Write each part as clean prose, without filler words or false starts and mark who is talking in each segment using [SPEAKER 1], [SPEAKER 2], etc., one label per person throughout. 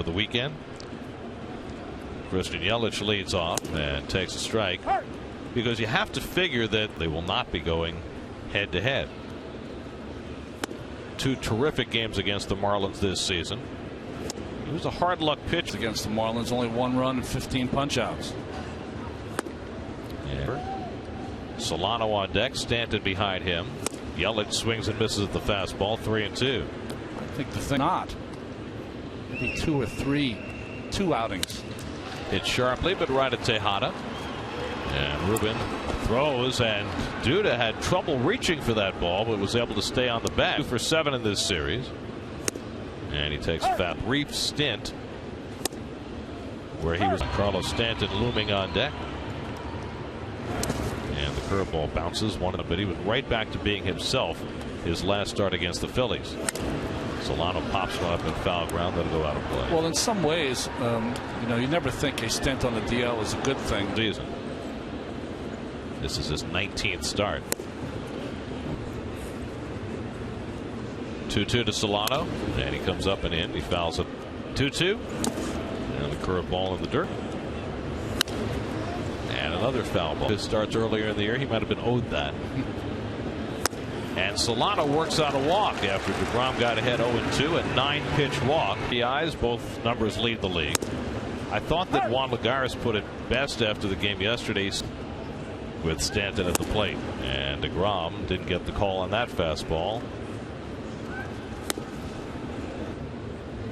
[SPEAKER 1] over the weekend. Christian Yelich leads off and takes a strike, because you have to figure that they will not be going head to head. Two terrific games against the Marlins this season. It was a hard luck pitch
[SPEAKER 2] against the Marlins. Only 1 run and 15 punch outs.
[SPEAKER 1] Yeah. Solano on deck, Stanton behind him. Yelich swings and misses at the fastball. 3-2.
[SPEAKER 2] I think the thing not maybe 2 or 3 2 outings.
[SPEAKER 1] Hit sharply, but right at Tejada. And Ruben throws, and Duda had trouble reaching for that ball, but was able to stay on the bat. 2 for 7 in this series. And he takes a brief stint where he was Carlos Stanton looming on deck. And the curveball bounces one, but he went right back to being himself his last start against the Phillies. Solano pops one up in foul ground. That'll go out of play.
[SPEAKER 2] Well, in some ways, you never think a stint on the DL is a good thing.
[SPEAKER 1] Season. This is his 19th start. 2-2 to Solano, and he comes up and in. He fouls it. 2-2, and the curveball in the dirt. And another foul ball. His starts earlier in the year, he might have been owed that. And Solano works on a walk after deGrom got ahead 0-2, a 9-pitch walk. The eyes, both numbers lead the league. I thought that Juan Lagares put it best after the game yesterday with Stanton at the plate, and deGrom didn't get the call on that fastball.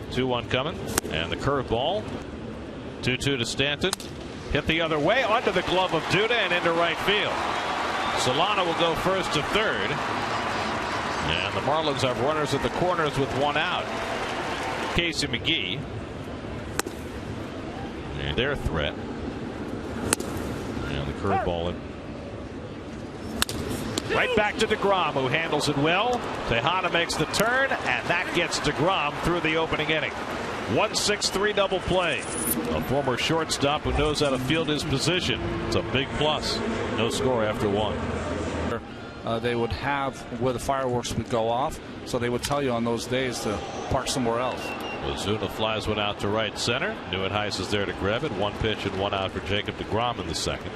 [SPEAKER 1] 2-1 coming, and the curveball. 2-2 to Stanton. Hit the other way, under the glove of Duda and into right field. Solano will go first to third. And the Marlins have runners at the corners with 1 out. Casey McGee. And their threat. And the curveball in. Right back to deGrom, who handles it well. Tejada makes the turn, and that gets deGrom through the opening inning. 1-6-3 double play. A former shortstop who knows how to field his position. It's a big plus. No score after 1.
[SPEAKER 2] They would have where the fireworks would go off, so they would tell you on those days to park somewhere else.
[SPEAKER 1] Ozuna flies one out to right center. Neuenhuis is there to grab it. 1 pitch and 1 out for Jacob deGrom in the second.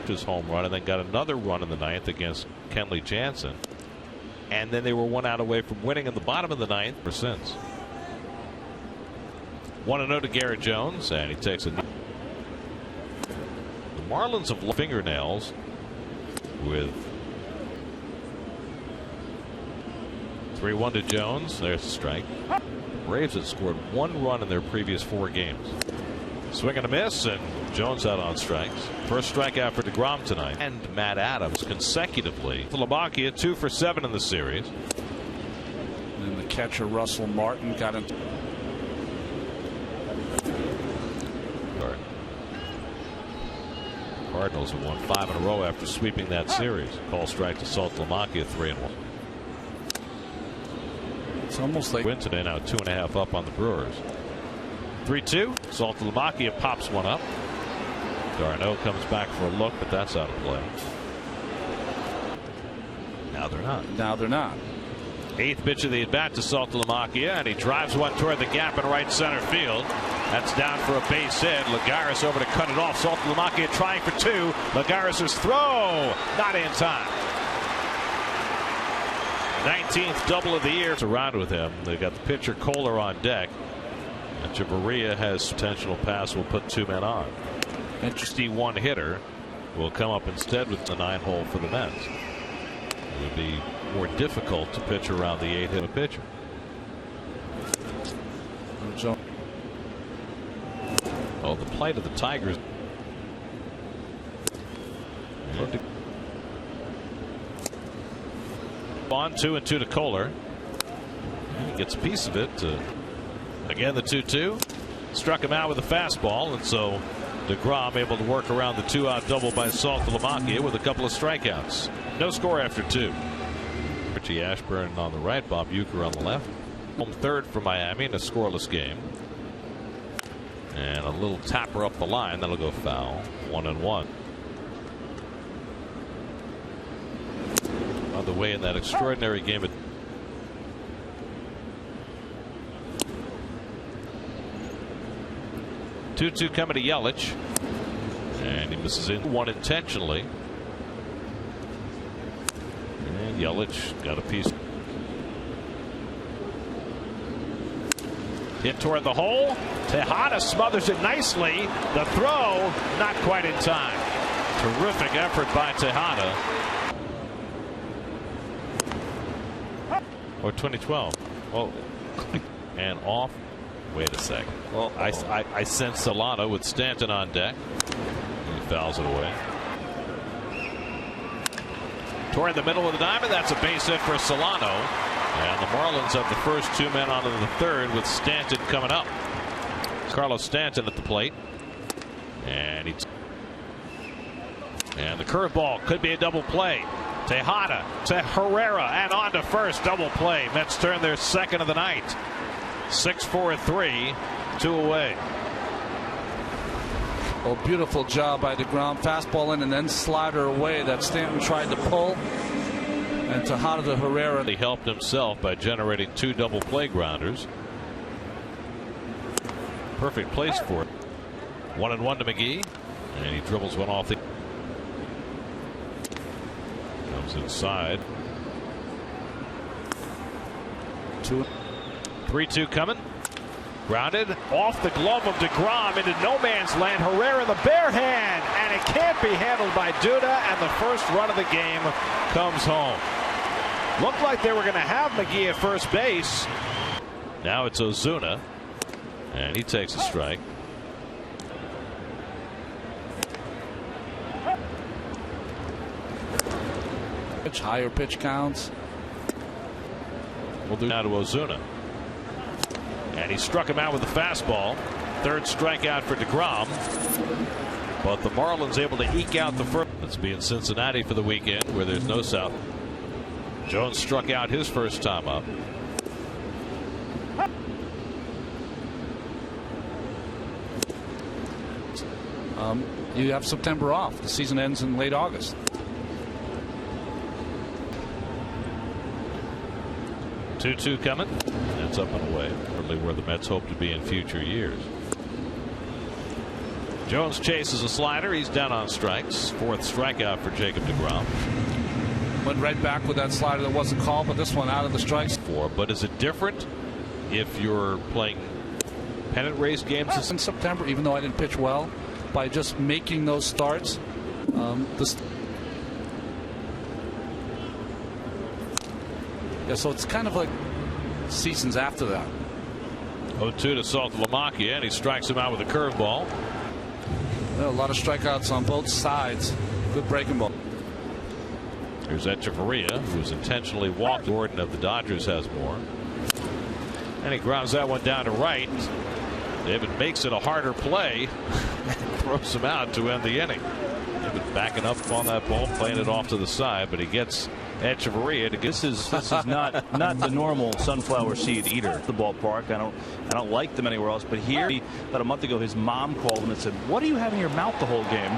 [SPEAKER 1] His home run, and then got another run in the 9th against Kenley Jansen. And then they were 1 out away from winning in the bottom of the 9th ever since. 1-0 to Garrett Jones, and he takes a knee. The Marlins have fingernails with 3-1 to Jones. There's a strike. Braves had scored 1 run in their previous 4 games. Swing and a miss, and Jones out on strikes. First strikeout for deGrom tonight. And Matt Adams consecutively. LaBocchia 2 for 7 in the series.
[SPEAKER 2] And the catcher Russell Martin got him.
[SPEAKER 1] Cardinals have won 5 in a row after sweeping that series. Call strike to Saltalamacchia, 3-1.
[SPEAKER 2] It's almost like
[SPEAKER 1] win today, now 2.5 up on the Brewers. 3-2. Saltalamacchia pops one up. Darno comes back for a look, but that's out of play. Now they're not.
[SPEAKER 2] Now they're not.
[SPEAKER 1] 8th pitch of the at bat to Saltalamacchia, and he drives one toward the gap in right center field. That's down for a base hit. Lagares over to cut it off. Saltalamacchia trying for 2. Lagares' throw not in time. 19th double of the year. Around with him. They got the pitcher Kohler on deck. And Chavarria has potential pass. Will put 2 men on. Interesting one hitter will come up instead with the 9 hole for the Mets. It would be more difficult to pitch around the 8 hit a pitcher. Oh, the plight of the Tigers. On 2-2 to Kohler. He gets a piece of it. Again, the 2-2 struck him out with a fastball, and so deGrom able to work around the 2-out double by Saltalamacchia with a couple of strikeouts. No score after 2. Richie Ashburn on the right, Bob Uecker on the left. Home third for Miami in a scoreless game. And a little tapper up the line that'll go foul. 1-1. On the way in that extraordinary game at 2-2 coming to Yelich. And he misses in one intentionally. And Yelich got a piece. Hit toward the hole. Tejada smothers it nicely. The throw not quite in time. Terrific effort by Tejada. Or 2012. Oh, and off. Wait a second. Well, I sense Solano with Stanton on deck. He fouls it away. Toward the middle of the diamond. That's a base hit for Solano. And the Marlins have the first two men onto the third with Stanton coming up. Carlos Stanton at the plate. And the curveball could be a double play. Tejada to Herrera and on to first. Double play. Mets turn their second of the night. 6-4-3, 2 away.
[SPEAKER 2] Oh, beautiful job by deGrom. Fastball in and then slider away that Stanton tried to pull. And Tejada to Herrera.
[SPEAKER 1] He helped himself by generating 2 double play grounders. Perfect place for it. 1-1 to McGee. And he dribbles one off the. Comes inside. 3-2 coming. Grounded off the glove of deGrom into no man's land. Herrera the bare hand, and it can't be handled by Duda, and the first run of the game comes home. Looked like they were going to have McGee at first base. Now it's Ozuna, and he takes a strike.
[SPEAKER 2] Higher pitch counts.
[SPEAKER 1] We'll do now to Ozuna. And he struck him out with a fastball. Third strikeout for deGrom. But the Marlins able to eke out the first. Let's be in Cincinnati for the weekend where there's no South. Jones struck out his first time up.
[SPEAKER 2] You have September off. The season ends in late August.
[SPEAKER 1] 2-2 coming. That's up and away. Probably where the Mets hope to be in future years. Jones chases a slider. He's down on strikes. Fourth strikeout for Jacob deGrom.
[SPEAKER 2] Went right back with that slider that wasn't called, but this one out of the strikes.
[SPEAKER 1] But is it different if you're playing pennant race games
[SPEAKER 2] in September? Even though I didn't pitch well, by just making those starts, yeah, so it's kind of like seasons after that.
[SPEAKER 1] 0-2 to Saltalamacchia, and he strikes him out with a curveball.
[SPEAKER 2] A lot of strikeouts on both sides. Good breaking ball.
[SPEAKER 1] Here's Echeverria, who's intentionally walked. Gordon of the Dodgers has more. And he grounds that one down to right. David makes it a harder play. Throws him out to end the inning. David backing up on that ball, playing it off to the side, but he gets Echeverria to get.
[SPEAKER 3] This is not the normal sunflower seed eater. The ballpark. I don't like them anywhere else. But here, about a month ago, his mom called him and said, "What do you have in your mouth the whole game?"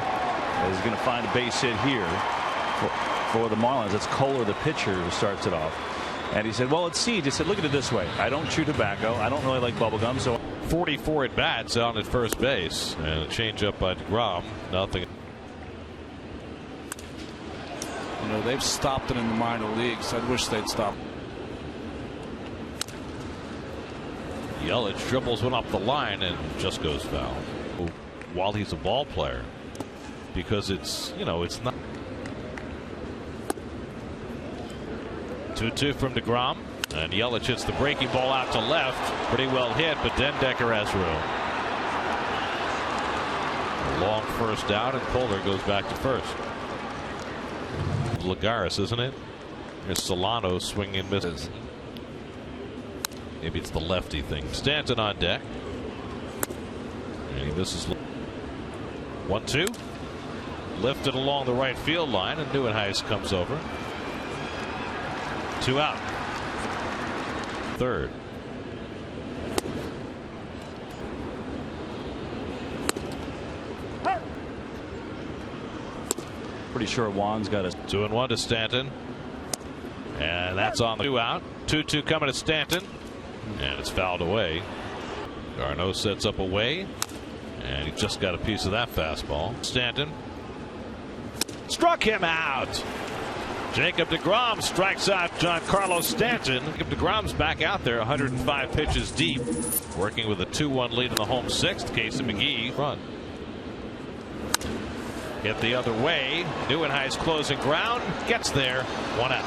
[SPEAKER 3] He's going to find a base hit here for the Marlins. It's Kohler, the pitcher, who starts it off. And he said, "Well, it's seed." He said, "Look at it this way. I don't chew tobacco. I don't really like bubble gum." So
[SPEAKER 1] 44 at bats out at first base, and a change up by deGrom. Nothing.
[SPEAKER 2] You know, they've stopped it in the minor leagues. I wish they'd stop.
[SPEAKER 1] Yelich dribbles one up the line and just goes foul. While he's a ball player, because it's not. 2-2 from deGrom, and Yelich hits the breaking ball out to left. Pretty well hit, but Dendecker has room. A long first out, and Kohler goes back to first. Lagares, isn't it? There's Solano swinging and misses. Maybe it's the lefty thing. Stanton on deck, and he misses. 1-2, lifted along the right field line, and Neuenhuis comes over. 2 out. Third.
[SPEAKER 3] pretty sure Juan's got a
[SPEAKER 1] 2-1 to Stanton, and that's on the 2 out. 2-2 coming to Stanton, and it's fouled away. Garneau sets up away, And he just got a piece of that fastball. Stanton struck him out. Jacob deGrom strikes out Giancarlo Stanton. Jacob deGrom's back out there, 105 pitches deep, working with a 2-1 lead in the home sixth. Casey McGee front. Hit the other way. Neuenhuis closing ground. Gets there. 1 out.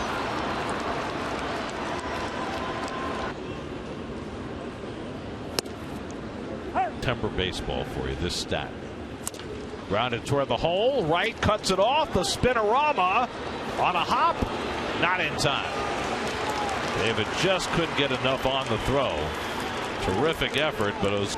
[SPEAKER 1] September baseball for you. This stat. Grounded toward the hole. Right, cuts it off. The spinorama on a hop. Not in time. David just couldn't get enough on the throw. Terrific effort, but it was.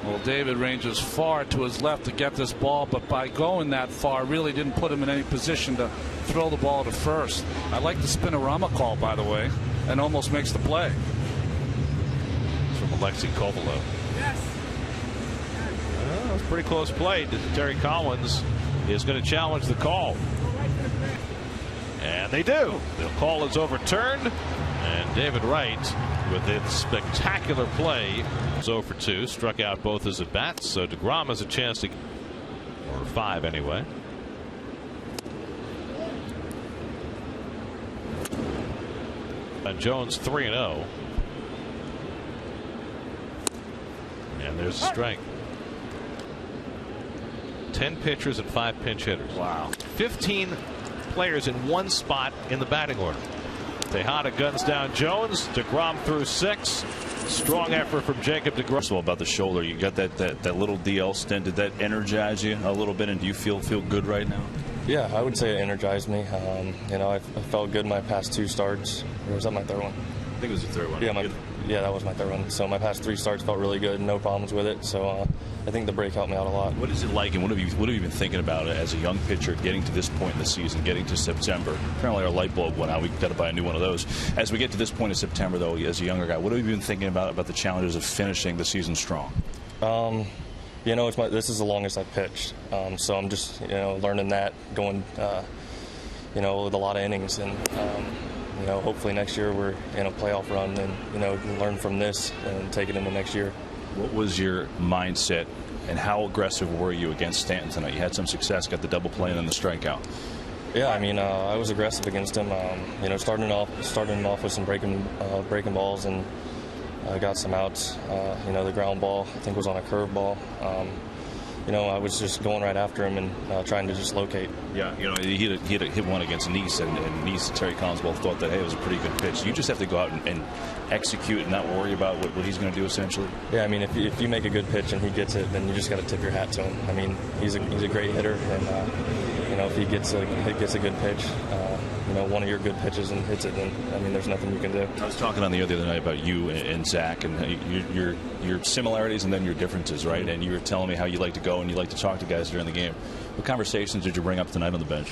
[SPEAKER 2] Well, David ranges far to his left to get this ball, but by going that far, really didn't put him in any position to throw the ball to first. I like the spinorama call, by the way, and almost makes the play.
[SPEAKER 1] From Alexei Kovalev. Yes. That was a pretty close play. Terry Collins is going to challenge the call. And they do. The call is overturned. And David Wright, with its spectacular play, was 0 for 2, struck out both his at bats. So deGrom has a chance to, or 5 anyway. And Jones 3-0. And there's a strike. 10 pitchers and 5 pinch hitters.
[SPEAKER 3] Wow.
[SPEAKER 1] 15 players in one spot in the batting order. Tejada guns down Jones. deGrom through 6. Strong effort from Jacob deGrom.
[SPEAKER 3] First of all, about the shoulder, you got that little DL stint. Did that energize you a little bit, and do you feel good right now?
[SPEAKER 4] Yeah, I would say it energized me. You know, I felt good my past 2 starts. Or was that my 3rd one?
[SPEAKER 3] I think it was the 3rd one.
[SPEAKER 4] Yeah, that was my 3rd one. So my past 3 starts felt really good. No problems with it. So I think the break helped me out a lot.
[SPEAKER 3] What is it like, and what have you been thinking about it as a young pitcher, getting to this point in the season, getting to September? Apparently our light bulb went out. We've got to buy a new one of those. As we get to this point in September, though, as a younger guy, what have you been thinking about the challenges of finishing the season strong?
[SPEAKER 4] You know, this is the longest I've pitched. So I'm just, learning that, going, with a lot of innings. And, hopefully next year we're in a playoff run and, learn from this and take it into next year.
[SPEAKER 3] What was your mindset, and how aggressive were you against Stanton tonight? You had some success, got the double play and then the strikeout.
[SPEAKER 4] Yeah, I mean, I was aggressive against him. Starting off with some breaking balls, and got some outs. The ground ball I think was on a curve ball. I was just going right after him and trying to just locate.
[SPEAKER 3] Yeah, he hit one against Nice, and Nice and Terry Collins both thought that, hey, it was a pretty good pitch. You just have to go out and execute and not worry about what he's going to do essentially.
[SPEAKER 4] Yeah, I mean, if you make a good pitch and he gets it, then you just got to tip your hat to him. I mean, he's a great hitter, and if he gets a good pitch, one of your good pitches and hits it, then I mean, there's nothing you can do.
[SPEAKER 3] I was talking on the other night about you and Zach and your similarities and then your differences, right? And you were telling me how you like to go and you like to talk to guys during the game. What conversations did you bring up tonight on the bench?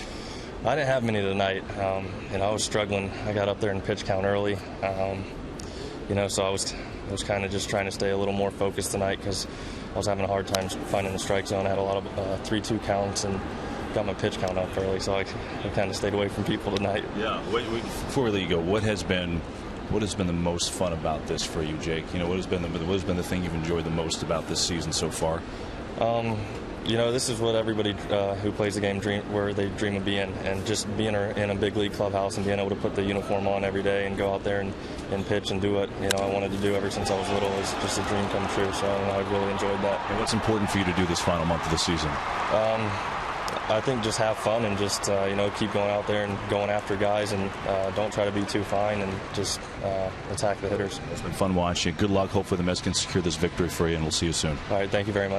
[SPEAKER 4] I didn't have many tonight. I was struggling. I got up there in pitch count early. So I was kind of just trying to stay a little more focused tonight because I was having a hard time finding the strike zone. I had a lot of 3-2 counts and got my pitch count up early, so I kind of stayed away from people tonight.
[SPEAKER 3] Yeah. Before we let you go, what has been the most fun about this for you, Jake? What has been the thing you've enjoyed the most about this season so far?
[SPEAKER 4] This is what everybody who plays the game they dream of being, and just being in a big league clubhouse and being able to put the uniform on every day and go out there and pitch and do what I wanted to do ever since I was little is just a dream come true. So I really enjoyed that.
[SPEAKER 3] And what's important for you to do this final month of the season?
[SPEAKER 4] I think just have fun and just keep going out there and going after guys, and don't try to be too fine, and just attack the hitters.
[SPEAKER 3] It's been fun watching. Good luck. Hopefully the Mets can secure this victory for you, and we'll see you soon.
[SPEAKER 4] All right, thank you very much.